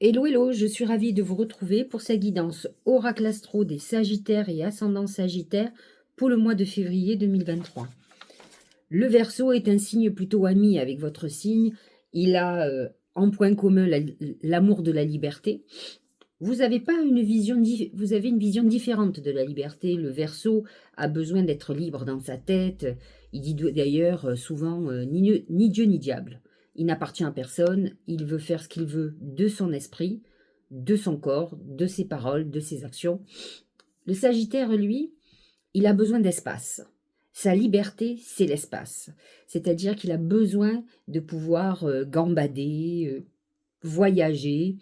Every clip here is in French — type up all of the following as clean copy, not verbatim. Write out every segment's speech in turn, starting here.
Hello, hello, je suis ravie de vous retrouver pour sa guidance Oracle Astro des Sagittaires et Ascendant Sagittaire pour le mois de février 2023. Le Verseau est un signe plutôt ami avec votre signe. Il a en point commun l'amour de la liberté. Vous avez une vision différente de la liberté. Le Verseau a besoin d'être libre dans sa tête. Il dit d'ailleurs souvent ni Dieu ni diable. Il n'appartient à personne. Il veut faire ce qu'il veut de son esprit, de son corps, de ses paroles, de ses actions. Le Sagittaire, lui, il a besoin d'espace. Sa liberté, c'est l'espace. C'est-à-dire qu'il a besoin de pouvoir gambader, voyager,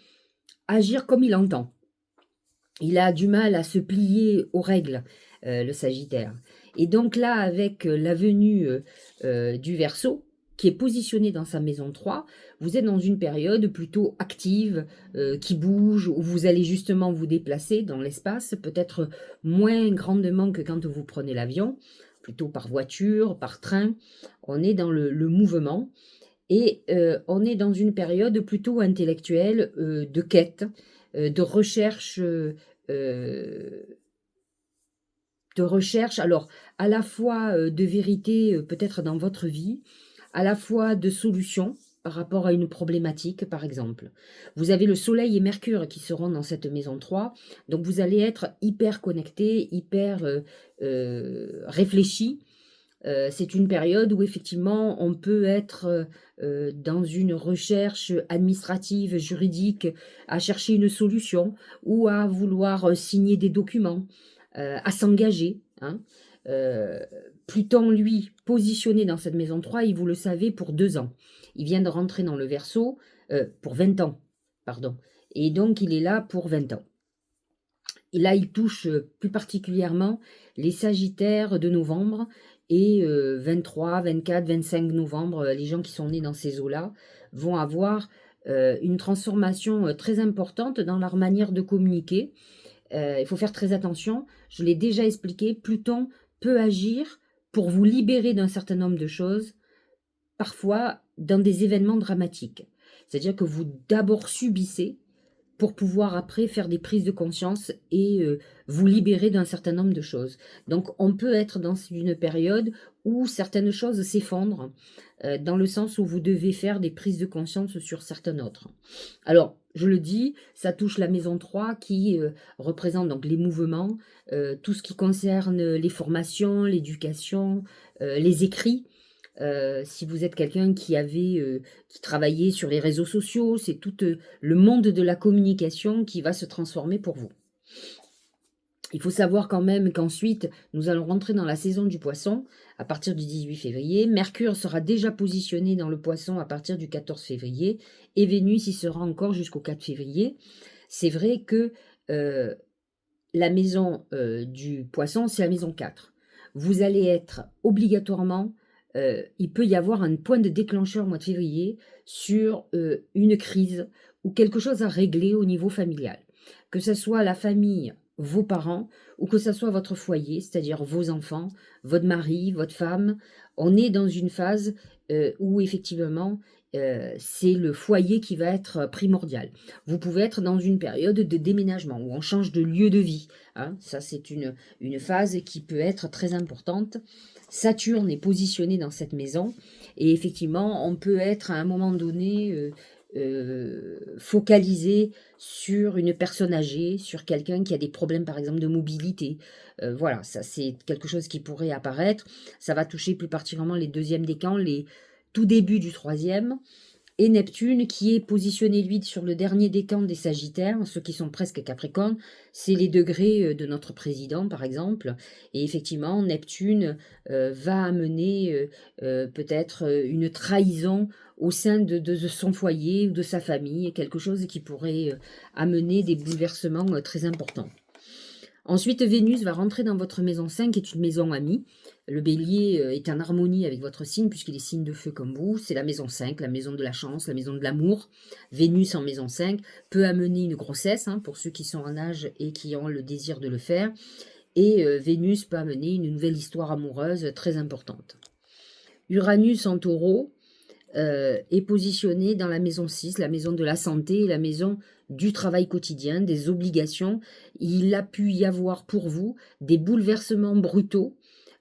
agir comme il entend. Il a du mal à se plier aux règles, le Sagittaire. Et donc là, avec la venue du Verseau, qui est positionné dans sa maison 3, vous êtes dans une période plutôt active, qui bouge, où vous allez justement vous déplacer dans l'espace, peut-être moins grandement que quand vous prenez l'avion, plutôt par voiture, par train. On est dans le mouvement. Et on est dans une période plutôt intellectuelle, de quête, de recherche, alors à la fois de vérité peut-être dans votre vie, à la fois de solutions par rapport à une problématique, par exemple. Vous avez le Soleil et Mercure qui seront dans cette maison 3, donc vous allez être hyper connecté, hyper réfléchi. C'est une période où effectivement on peut être dans une recherche administrative, juridique, à chercher une solution ou à vouloir signer des documents, à s'engager. Hein. Euh, Pluton, lui, positionné dans cette maison 3, il vous le savez, pour 2 ans. Il vient de rentrer dans le Verseau pour 20 ans, pardon. Et donc il est là pour 20 ans. Et là, il touche plus particulièrement les Sagittaires de novembre et 23, 24, 25 novembre, les gens qui sont nés dans ces eaux-là vont avoir une transformation très importante dans leur manière de communiquer. Il faut faire très attention, je l'ai déjà expliqué, Pluton peut agir pour vous libérer d'un certain nombre de choses, parfois dans des événements dramatiques. C'est-à-dire que vous d'abord subissez pour pouvoir après faire des prises de conscience et vous libérer d'un certain nombre de choses. Donc on peut être dans une période où certaines choses s'effondrent, dans le sens où vous devez faire des prises de conscience sur certaines autres. Alors, je le dis, ça touche la maison 3 qui représente donc les mouvements, tout ce qui concerne les formations, l'éducation, les écrits. Si vous êtes quelqu'un qui travaillait sur les réseaux sociaux, c'est tout le monde de la communication qui va se transformer pour vous. Il faut savoir quand même qu'ensuite, nous allons rentrer dans la saison du poisson à partir du 18 février. Mercure sera déjà positionné dans le poisson à partir du 14 février et Vénus y sera encore jusqu'au 4 février. C'est vrai que la maison du poisson, c'est la maison 4. Vous allez être obligatoirement, il peut y avoir un point de déclencheur au mois de février sur une crise ou quelque chose à régler au niveau familial. Que ce soit la famille, vos parents, ou que ce soit votre foyer, c'est-à-dire vos enfants, votre mari, votre femme, on est dans une phase où effectivement c'est le foyer qui va être primordial. Vous pouvez être dans une période de déménagement où on change de lieu de vie. Hein. Ça, c'est une phase qui peut être très importante. Saturne est positionné dans cette maison et effectivement, on peut être à un moment donné focalisé sur une personne âgée, sur quelqu'un qui a des problèmes par exemple de mobilité. Voilà, ça c'est quelque chose qui pourrait apparaître. Ça va toucher plus particulièrement les deuxièmes décans, les tout début du troisième. Et Neptune qui est positionné lui sur le dernier décan des Sagittaires, ceux qui sont presque Capricorne, c'est les degrés de notre président par exemple. Et effectivement, Neptune va amener peut-être une trahison au sein de son foyer ou de sa famille, quelque chose qui pourrait amener des bouleversements très importants. Ensuite, Vénus va rentrer dans votre maison 5, qui est une maison amie. Le bélier est en harmonie avec votre signe, puisqu'il est signe de feu comme vous. C'est la maison 5, la maison de la chance, la maison de l'amour. Vénus en maison 5 peut amener une grossesse, hein, pour ceux qui sont en âge et qui ont le désir de le faire. Et Vénus peut amener une nouvelle histoire amoureuse très importante. Uranus en taureau, est positionné dans la maison 6, la maison de la santé, la maison du travail quotidien, des obligations. Il a pu y avoir pour vous des bouleversements brutaux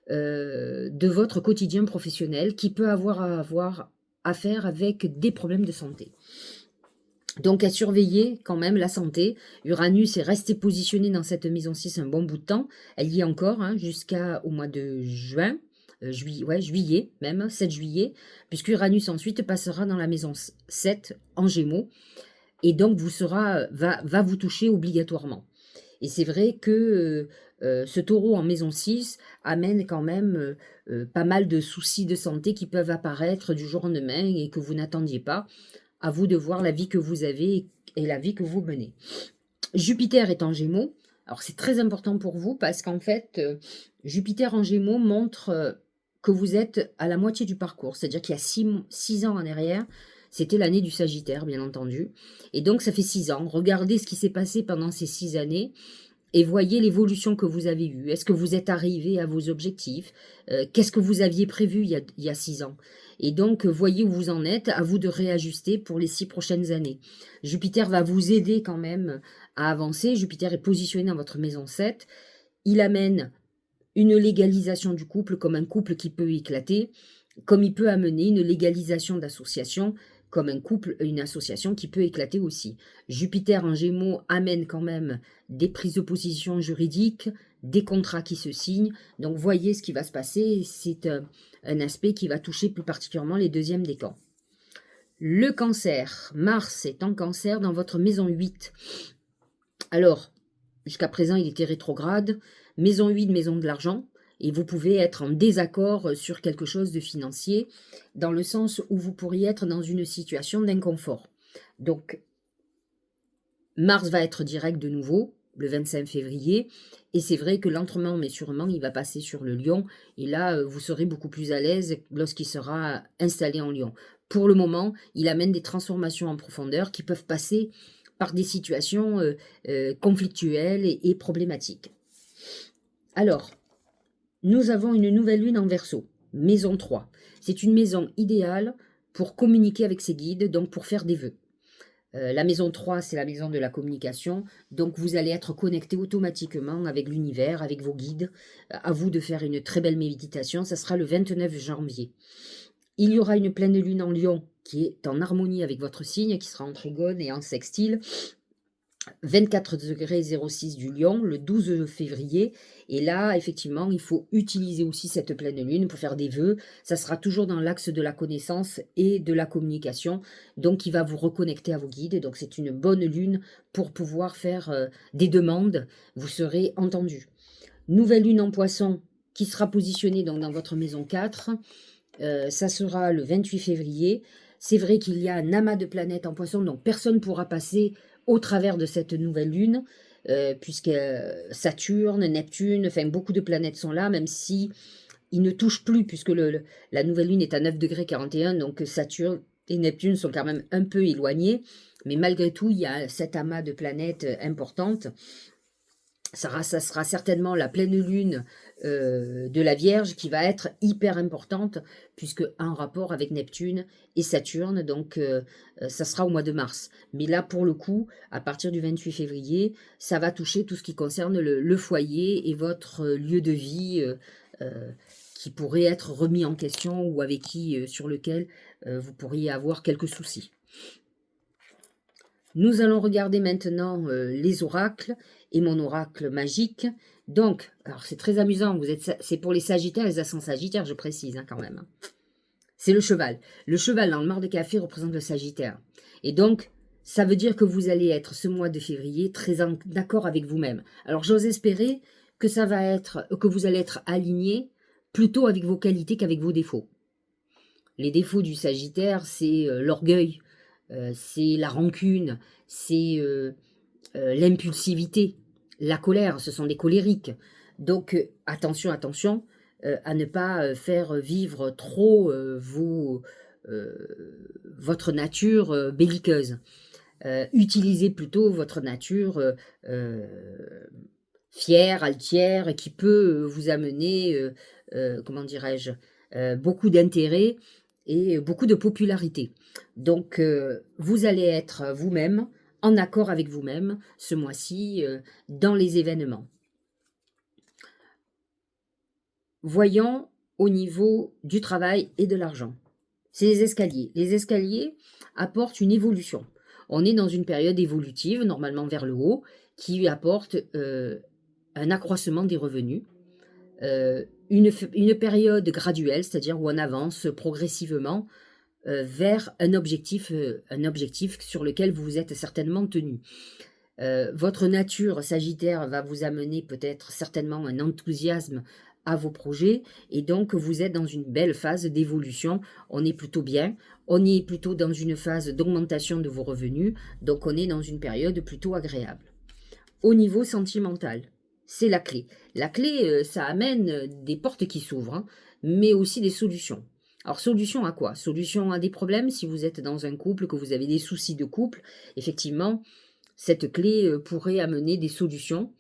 de votre quotidien professionnel qui peut avoir à faire avec des problèmes de santé. Donc à surveiller quand même la santé. Uranus est resté positionné dans cette maison 6 un bon bout de temps. Elle y est encore hein, jusqu'au mois de juin, juillet même, 7 juillet, puisque Uranus ensuite passera dans la maison 7 en Gémeaux. Et donc va vous toucher obligatoirement. Et c'est vrai que ce taureau en maison 6 amène quand même pas mal de soucis de santé qui peuvent apparaître du jour au lendemain et que vous n'attendiez pas. À vous de voir la vie que vous avez et la vie que vous menez. Jupiter est en Gémeaux. Alors c'est très important pour vous parce qu'en fait, Jupiter en Gémeaux montre que vous êtes à la moitié du parcours. C'est-à-dire qu'il y a 6 ans en arrière, c'était l'année du Sagittaire, bien entendu. Et donc ça fait 6 ans. Regardez ce qui s'est passé pendant ces 6 années et voyez l'évolution que vous avez eue. Est-ce que vous êtes arrivé à vos objectifs? Qu'est-ce que vous aviez prévu il y a 6 ans? Et donc, voyez où vous en êtes, à vous de réajuster pour les 6 prochaines années. Jupiter va vous aider quand même à avancer. Jupiter est positionné dans votre maison 7. Il amène une légalisation du couple, comme un couple qui peut éclater, comme il peut amener une légalisation d'association, comme un couple, une association qui peut éclater aussi. Jupiter en Gémeaux amène quand même des prises de position juridiques, des contrats qui se signent. Donc voyez ce qui va se passer, c'est un aspect qui va toucher plus particulièrement les deuxièmes décans. Le Cancer, Mars est en Cancer dans votre maison 8. Alors, jusqu'à présent il était rétrograde, maison 8, maison de l'argent. Et vous pouvez être en désaccord sur quelque chose de financier, dans le sens où vous pourriez être dans une situation d'inconfort. Donc, Mars va être direct de nouveau, le 25 février, et c'est vrai que lentement mais sûrement, il va passer sur le Lion, et là, vous serez beaucoup plus à l'aise lorsqu'il sera installé en Lion. Pour le moment, il amène des transformations en profondeur qui peuvent passer par des situations conflictuelles et problématiques. Alors, nous avons une nouvelle lune en Verseau, maison 3. C'est une maison idéale pour communiquer avec ses guides, donc pour faire des vœux. La maison 3, c'est la maison de la communication, donc vous allez être connecté automatiquement avec l'univers, avec vos guides. À vous de faire une très belle méditation, ça sera le 29 janvier. Il y aura une pleine lune en Lion qui est en harmonie avec votre signe, qui sera en trigone et en sextile. 24 degrés 06 du Lion, le 12 février. Et là, effectivement, il faut utiliser aussi cette pleine lune pour faire des vœux. Ça sera toujours dans l'axe de la connaissance et de la communication. Donc, il va vous reconnecter à vos guides. Donc, c'est une bonne lune pour pouvoir faire des demandes. Vous serez entendu. Nouvelle lune en Poisson qui sera positionnée donc, dans votre maison 4. Ça sera le 28 février. C'est vrai qu'il y a un amas de planètes en Poisson, donc personne ne pourra passer au travers de cette nouvelle lune, puisque Saturne, Neptune, enfin beaucoup de planètes sont là, même si ils ne touchent plus, puisque la nouvelle lune est à 9 degrés 41, donc Saturne et Neptune sont quand même un peu éloignés, mais malgré tout, il y a cet amas de planètes importantes. Ça sera certainement la pleine lune de la Vierge qui va être hyper importante, puisque en rapport avec Neptune et Saturne, donc ça sera au mois de mars. Mais là, pour le coup, à partir du 28 février, ça va toucher tout ce qui concerne le foyer et votre lieu de vie qui pourrait être remis en question ou avec qui, sur lequel vous pourriez avoir quelques soucis. Nous allons regarder maintenant les oracles et mon oracle magique. Donc, alors c'est très amusant, c'est pour les sagittaires et les ascendants sagittaires, je précise quand même. C'est le cheval. Le cheval dans le mar de café représente le sagittaire. Et donc, ça veut dire que vous allez être ce mois de février très d'accord avec vous-même. Alors j'ose espérer que que vous allez être aligné plutôt avec vos qualités qu'avec vos défauts. Les défauts du sagittaire, c'est l'orgueil, c'est la rancune, c'est l'impulsivité, la colère, ce sont des colériques. Donc attention, attention à ne pas faire vivre trop votre nature belliqueuse. Utilisez plutôt votre nature fière, altière, qui peut vous amener, comment dirais-je, beaucoup d'intérêt et beaucoup de popularité. Donc, vous allez être vous-même, en accord avec vous-même, ce mois-ci, dans les événements. Voyons au niveau du travail et de l'argent. C'est les escaliers. Les escaliers apportent une évolution. On est dans une période évolutive, normalement vers le haut, qui apporte un accroissement des revenus, une période graduelle, c'est-à-dire où on avance progressivement vers un objectif sur lequel vous vous êtes certainement tenu. Votre nature Sagittaire va vous amener peut-être certainement un enthousiasme à vos projets et donc vous êtes dans une belle phase d'évolution. On est plutôt bien, on est plutôt dans une phase d'augmentation de vos revenus, donc on est dans une période plutôt agréable. Au niveau sentimental, c'est la clé. La clé, ça amène des portes qui s'ouvrent, hein, mais aussi des solutions. Alors, solution à quoi? Solution à des problèmes, si vous êtes dans un couple, que vous avez des soucis de couple, effectivement, cette clé pourrait amener des solutions.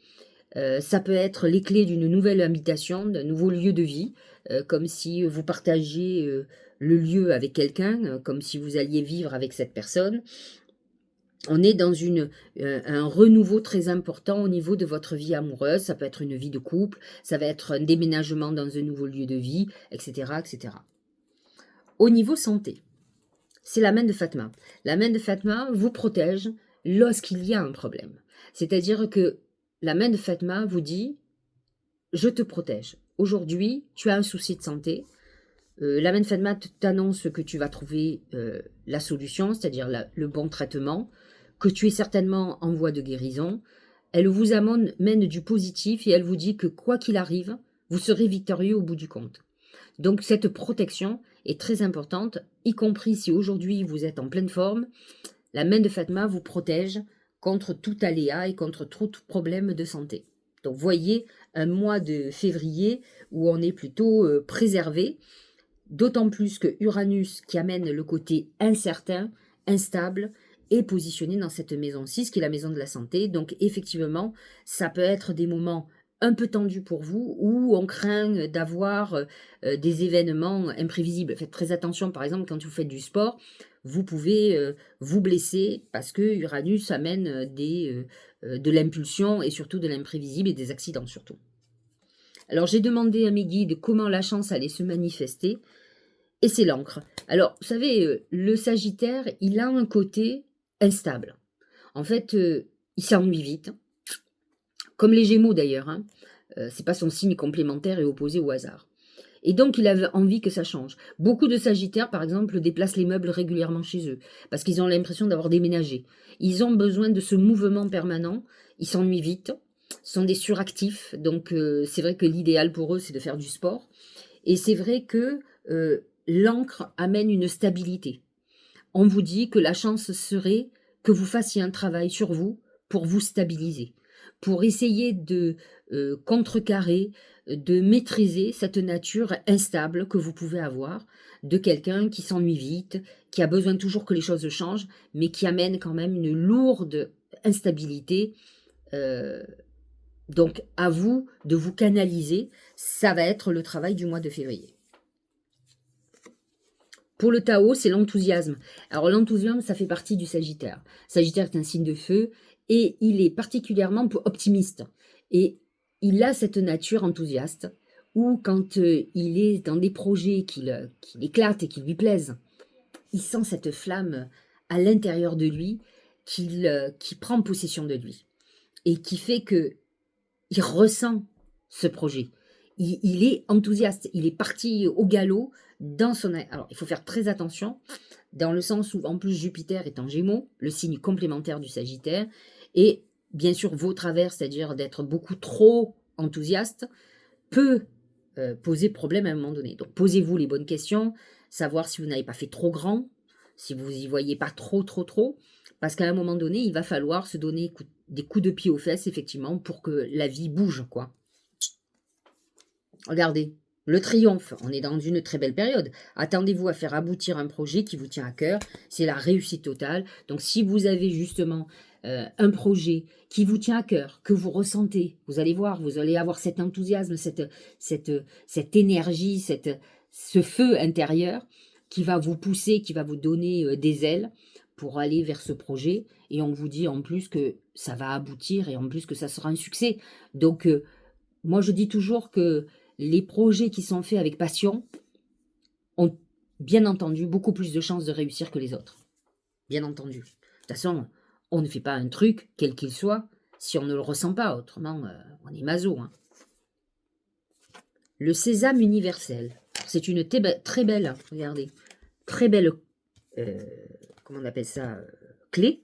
Ça peut être les clés d'une nouvelle habitation, d'un nouveau lieu de vie, comme si vous partagiez le lieu avec quelqu'un, comme si vous alliez vivre avec cette personne. On est dans un renouveau très important au niveau de votre vie amoureuse. Ça peut être une vie de couple, ça va être un déménagement dans un nouveau lieu de vie, etc., etc. Au niveau santé, c'est la main de Fatma. La main de Fatma vous protège lorsqu'il y a un problème. C'est-à-dire que la main de Fatma vous dit « Je te protège. Aujourd'hui, tu as un souci de santé. La main de Fatma t'annonce que tu vas trouver la solution, c'est-à-dire le bon traitement, que tu es certainement en voie de guérison. Elle vous amène du positif et elle vous dit que quoi qu'il arrive, vous serez victorieux au bout du compte. Donc cette protection est très importante, y compris si aujourd'hui vous êtes en pleine forme. La main de Fatma vous protège contre tout aléa et contre tout problème de santé. Donc voyez un mois de février où on est plutôt préservé, d'autant plus que Uranus, qui amène le côté incertain, instable, est positionné dans cette maison 6, qui est la maison de la santé. Donc effectivement, ça peut être des moments un peu tendus pour vous, où on craint d'avoir des événements imprévisibles. Faites très attention, par exemple, quand vous faites du sport, vous pouvez vous blesser parce que Uranus amène de l'impulsion et surtout de l'imprévisible et des accidents surtout. Alors j'ai demandé à mes guides comment la chance allait se manifester, et c'est l'encre. Alors, vous savez, le Sagittaire, il a un côté instable. En fait, il s'ennuie vite, comme les Gémeaux d'ailleurs, hein. C'est pas son signe complémentaire et opposé au hasard. Et donc, il avait envie que ça change. Beaucoup de Sagittaires, par exemple, déplacent les meubles régulièrement chez eux, parce qu'ils ont l'impression d'avoir déménagé. Ils ont besoin de ce mouvement permanent, ils s'ennuient vite, sont des suractifs, donc c'est vrai que l'idéal pour eux, c'est de faire du sport. Et c'est vrai que l'encre amène une stabilité. On vous dit que la chance serait que vous fassiez un travail sur vous pour vous stabiliser, pour essayer de contrecarrer, de maîtriser cette nature instable que vous pouvez avoir, de quelqu'un qui s'ennuie vite, qui a besoin toujours que les choses changent, mais qui amène quand même une lourde instabilité. Donc à vous de vous canaliser, ça va être le travail du mois de février. Pour le Tao, c'est l'enthousiasme. Alors l'enthousiasme, ça fait partie du Sagittaire. Sagittaire est un signe de feu et il est particulièrement optimiste. Et il a cette nature enthousiaste où quand il est dans des projets qui l'éclatent et qui lui plaisent, il sent cette flamme à l'intérieur de lui qui prend possession de lui et qui fait que il ressent ce projet. Il est enthousiaste, il est parti au galop dans son... Alors, il faut faire très attention, dans le sens où, en plus, Jupiter est en Gémeaux, le signe complémentaire du Sagittaire, et bien sûr, vos travers, c'est-à-dire d'être beaucoup trop enthousiaste, peut poser problème à un moment donné. Donc, posez-vous les bonnes questions, savoir si vous n'avez pas fait trop grand, si vous y voyez pas trop, parce qu'à un moment donné, il va falloir se donner des coups de pied aux fesses, effectivement, pour que la vie bouge, quoi. Regardez, le triomphe, on est dans une très belle période. Attendez-vous à faire aboutir un projet qui vous tient à cœur. C'est la réussite totale. Donc, si vous avez justement un projet qui vous tient à cœur, que vous ressentez, vous allez voir, vous allez avoir cet enthousiasme, cette énergie, ce feu intérieur. qui va vous pousser, qui va vous donner des ailes pour aller vers ce projet. Et on vous dit en plus que ça va aboutir et en plus que ça sera un succès. Donc, moi, je dis toujours que les projets qui sont faits avec passion ont bien entendu beaucoup plus de chances de réussir que les autres. Bien entendu. De toute façon, on ne fait pas un truc, quel qu'il soit, si on ne le ressent pas. Autrement, on est maso. Hein. Le sésame universel. C'est une très belle, regardez, très belle, comment on appelle ça, clé.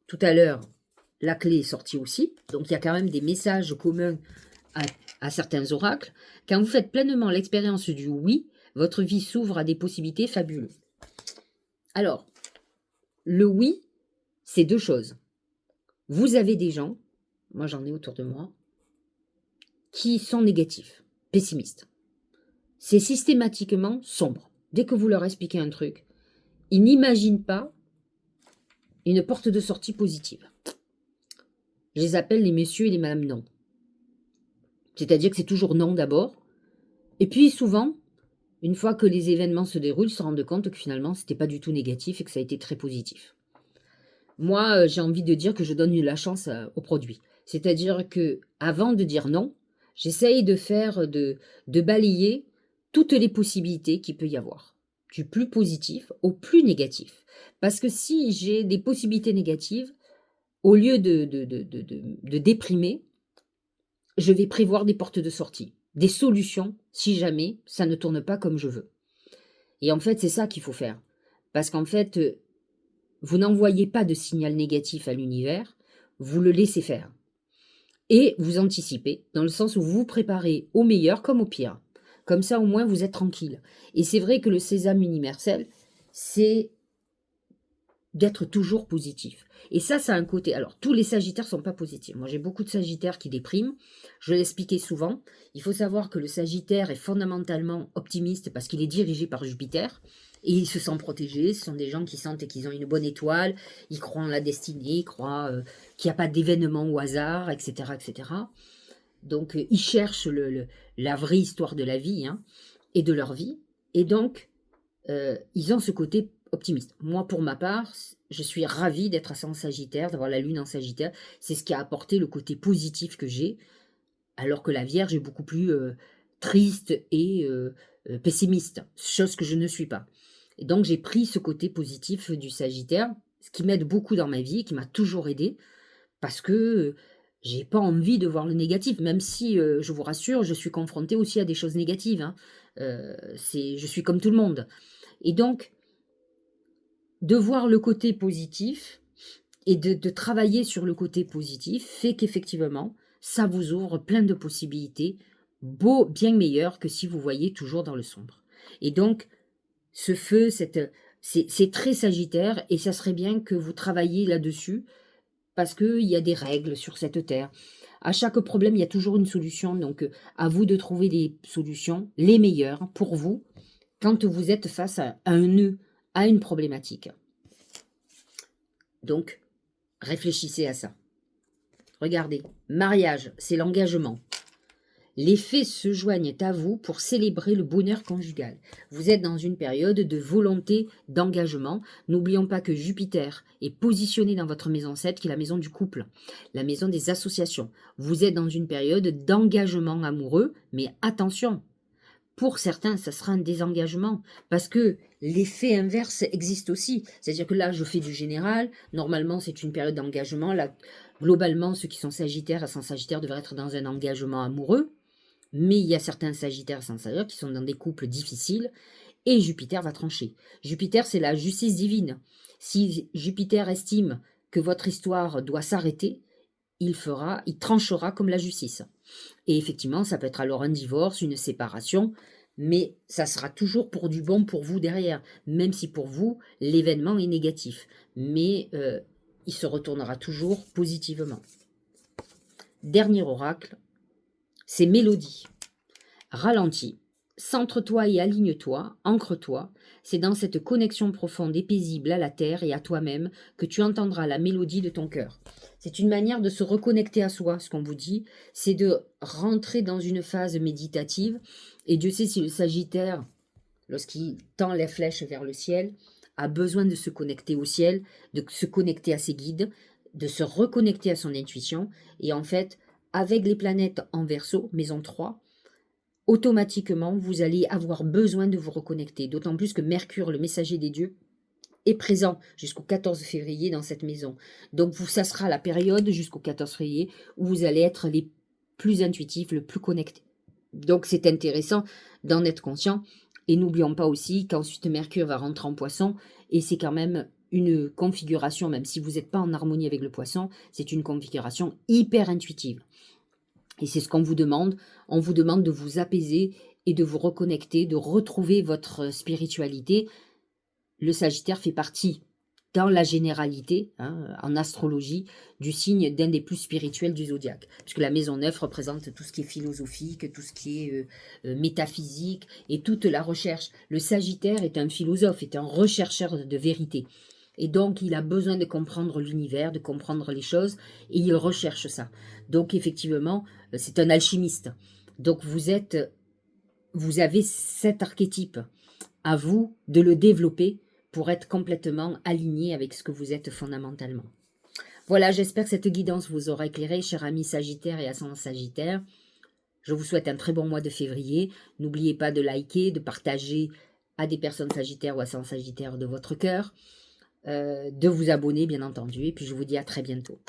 Tout à l'heure, la clé est sortie aussi. Donc, il y a quand même des messages communs à certains oracles. Quand vous faites pleinement l'expérience du oui, votre vie s'ouvre à des possibilités fabuleuses. Alors, le oui, c'est deux choses. Vous avez des gens, moi j'en ai autour de moi, qui sont négatifs, pessimistes. C'est systématiquement sombre. Dès que vous leur expliquez un truc, ils n'imaginent pas une porte de sortie positive. Je les appelle les messieurs et les madame non. C'est-à-dire que c'est toujours non d'abord. Et puis souvent, une fois que les événements se déroulent, ils se rendent compte que finalement, ce n'était pas du tout négatif et que ça a été très positif. Moi, j'ai envie de dire que je donne la chance au produit. C'est-à-dire que avant de dire non, j'essaye de balayer toutes les possibilités qu'il peut y avoir, du plus positif au plus négatif. Parce que si j'ai des possibilités négatives, au lieu de déprimer, je vais prévoir des portes de sortie, des solutions si jamais ça ne tourne pas comme je veux. Et en fait, c'est ça qu'il faut faire. Parce qu'en fait, vous n'envoyez pas de signal négatif à l'univers, vous le laissez faire. Et vous anticipez, dans le sens où vous vous préparez au meilleur comme au pire. Comme ça, au moins, vous êtes tranquille. Et c'est vrai que le sésame universel, c'est d'être toujours positif. Et ça a un côté... Alors, tous les sagittaires ne sont pas positifs. Moi, j'ai beaucoup de sagittaires qui dépriment. Je l'ai expliqué souvent. Il faut savoir que le sagittaire est fondamentalement optimiste parce qu'il est dirigé par Jupiter. Et il se sent protégé. Ce sont des gens qui sentent qu'ils ont une bonne étoile. Ils croient en la destinée. Ils croient qu'il n'y a pas d'événement au hasard, etc. etc. Donc, ils cherchent la vraie histoire de la vie et de leur vie. Et donc, ils ont ce côté optimiste. Moi, pour ma part, je suis ravie d'être en Sagittaire, d'avoir la lune en Sagittaire. C'est ce qui a apporté le côté positif que j'ai, alors que la Vierge est beaucoup plus triste et pessimiste, chose que je ne suis pas. Et donc, j'ai pris ce côté positif du Sagittaire, ce qui m'aide beaucoup dans ma vie, qui m'a toujours aidé, parce que j'ai pas envie de voir le négatif, même si, je vous rassure, je suis confrontée aussi à des choses négatives. Je suis comme tout le monde. Et donc, de voir le côté positif et de travailler sur le côté positif fait qu'effectivement, ça vous ouvre plein de possibilités, bien meilleures que si vous voyez toujours dans le sombre. Et donc, ce feu, c'est très sagittaire et ça serait bien que vous travailliez là-dessus parce qu'il y a des règles sur cette terre. À chaque problème, il y a toujours une solution. Donc, à vous de trouver des solutions, les meilleures pour vous, quand vous êtes face à un nœud, à une problématique. Donc, réfléchissez à ça. Regardez, mariage, c'est l'engagement. Les fées se joignent à vous pour célébrer le bonheur conjugal. Vous êtes dans une période de volonté d'engagement. N'oublions pas que Jupiter est positionné dans votre maison 7, qui est la maison du couple, la maison des associations. Vous êtes dans une période d'engagement amoureux, mais attention, pour certains, ça sera un désengagement, parce que l'effet inverse existe aussi. C'est-à-dire que là, je fais du général, normalement, c'est une période d'engagement. Là, globalement, ceux qui sont sagittaires et sans sagittaire devraient être dans un engagement amoureux, mais il y a certains sagittaires et sans sagittaire qui sont dans des couples difficiles, et Jupiter va trancher. Jupiter, c'est la justice divine. Si Jupiter estime que votre histoire doit s'arrêter, il tranchera comme la justice. Et effectivement, ça peut être alors un divorce, une séparation, mais ça sera toujours pour du bon pour vous derrière, même si pour vous, l'événement est négatif. Mais il se retournera toujours positivement. Dernier oracle, c'est Mélodie. Ralentis, centre-toi et aligne-toi, ancre-toi. C'est dans cette connexion profonde et paisible à la terre et à toi-même que tu entendras la mélodie de ton cœur. C'est une manière de se reconnecter à soi, ce qu'on vous dit, c'est de rentrer dans une phase méditative. Et Dieu sait si le Sagittaire, lorsqu'il tend les flèches vers le ciel, a besoin de se connecter au ciel, de se connecter à ses guides, de se reconnecter à son intuition. Et en fait, avec les planètes en Verseau, maison 3, automatiquement, vous allez avoir besoin de vous reconnecter. D'autant plus que Mercure, le messager des dieux, est présent jusqu'au 14 février dans cette maison. Donc, ça sera la période jusqu'au 14 février où vous allez être les plus intuitifs, le plus connectés. Donc, c'est intéressant d'en être conscient. Et n'oublions pas aussi qu'ensuite, Mercure va rentrer en Poisson et c'est quand même une configuration, même si vous n'êtes pas en harmonie avec le Poisson, c'est une configuration hyper intuitive. Et c'est ce qu'on vous demande. On vous demande de vous apaiser et de vous reconnecter, de retrouver votre spiritualité. Le Sagittaire fait partie, dans la généralité, en astrologie, du signe d'un des plus spirituels du zodiaque. Puisque la maison 9 représente tout ce qui est philosophique, tout ce qui est métaphysique et toute la recherche. Le Sagittaire est un philosophe, est un rechercheur de vérité. Et donc, il a besoin de comprendre l'univers, de comprendre les choses, et il recherche ça. Donc, effectivement, c'est un alchimiste. Donc, vous avez cet archétype. À vous de le développer pour être complètement aligné avec ce que vous êtes fondamentalement. Voilà, j'espère que cette guidance vous aura éclairé, chers amis Sagittaires et ascendant Sagittaire. Je vous souhaite un très bon mois de février. N'oubliez pas de liker, de partager à des personnes Sagittaires ou ascendant Sagittaire de votre cœur, de vous abonner bien entendu, et puis je vous dis à très bientôt.